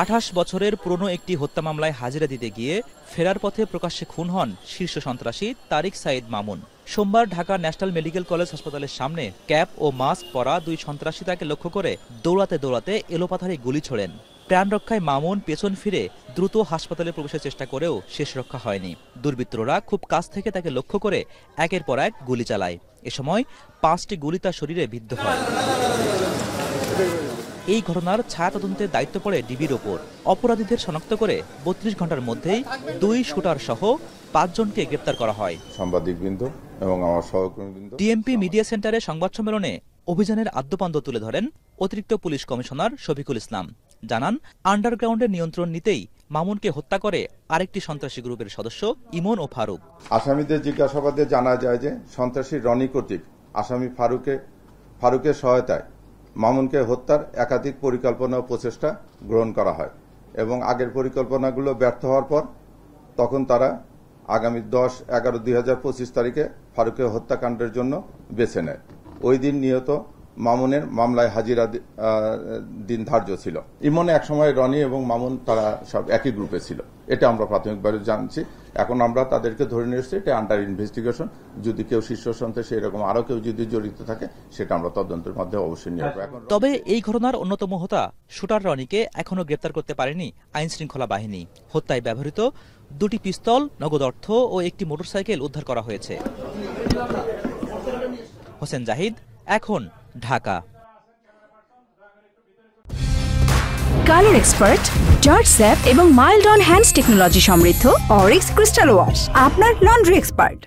28 বছরের পুরনো একটি হত্যা মামলায় হাজিরা দিতে গিয়ে ফেরার পথে প্রকাশ্যে খুন হন শীর্ষ সন্ত্রাসী তারিক সাইদ মামুন। সোমবার ঢাকা ন্যাশনাল মেডিকেল কলেজ হাসপাতালের সামনে ক্যাপ ও মাস্ক পরা দুই সন্ত্রাসী তাকে লক্ষ্য করে দৌড়াতে দৌড়াতে এলোপাথারি গুলি ছোড়েন। প্রাণ রক্ষায় মামুন পেছন ফিরে দ্রুত হাসপাতালে প্রবেশের চেষ্টা করেও শেষ রক্ষা হয়নি। দুর্বৃত্তরা খুব কাছ থেকে তাকে লক্ষ্য করে একের পর এক গুলি চালায়। এ সময় 5টি গুলি তার শরীরে বিদ্ধ হয়। এই ঘটনার ছায়া তদন্তের দায়িত্ব পড়ে ডিবির ওপর। অপরাধীদের শনাক্ত করে 32 ঘন্টার মধ্যেই 2 শুটার সহ 5 জনকে গ্রেপ্তার করা হয়। সাংবাদিকবৃন্দ এবং আমার সহকর্মীবৃন্দ ডিএমপি মিডিয়া সেন্টারে সংবাদ সম্মেলনে অভিযানের আদ্যপান্ত তুলে ধরেন অতিরিক্ত পুলিশ কমিশনার শফিকুল ইসলাম। জানান, আন্ডারগ্রাউন্ডের নিয়ন্ত্রণ নিতেই মামুনকে হত্যা করে আরেকটি সন্ত্রাসী গ্রুপের সদস্য ইমন ও ফারুক। আসামিদের জিজ্ঞাসাবাদে জানা যায় যে সন্ত্রাসী রনি কর্তৃক আসামি ফারুকের সহায়তায় মামুনকে হত্যার একাধিক পরিকল্পনা ও প্রচেষ্টা গ্রহণ করা হয় এবং আগের পরিকল্পনাগুলো ব্যর্থ হওয়ার পর তখন তারা আগামী 10-11-2025 তারিখে ফারুকের হত্যাকাণ্ডের জন্য বেছে নেয়। ওই দিন নিহত মামুনের মামলায় হাজিরা দিন ধার্য ছিল। ইমনে একসময় রনি এবং মামুন তারা সব একই গ্রুপে ছিল, এটা আমরা প্রাথমিকভাবে জানছি। এখন আমরা তাদেরকে ধরে নিয়ে এসেছি, এটা আন্ডার ইনভেস্টিগেশন। যদি কেউ শীর্ষ সন্ত্রাসী এরকম আরো কেউ যদি জড়িত থাকে সেটা আমরা তদন্তের মধ্যে অবশ্যই নিয়ে আসবো। তবে এই ঘটনার অন্যতম হোতা শুটার রনিকে এখনো গ্রেপ্তার করতে পারেনি আইন শৃঙ্খলা বাহিনী। হত্যায় ব্যবহৃত 2টি পিস্তল, নগদ অর্থ ও একটি মোটরসাইকেল উদ্ধার করা হয়েছে। হোসেন জাহিদ, এখন Dhaka. Colour expert, George sap এবং মাইল্ড অন হ্যান্ডস টেকনোলজি সমৃদ্ধ অরিক্স ক্রিস্টাল ওয়াশ আপনার লন্ড্রি এক্সপার্ট।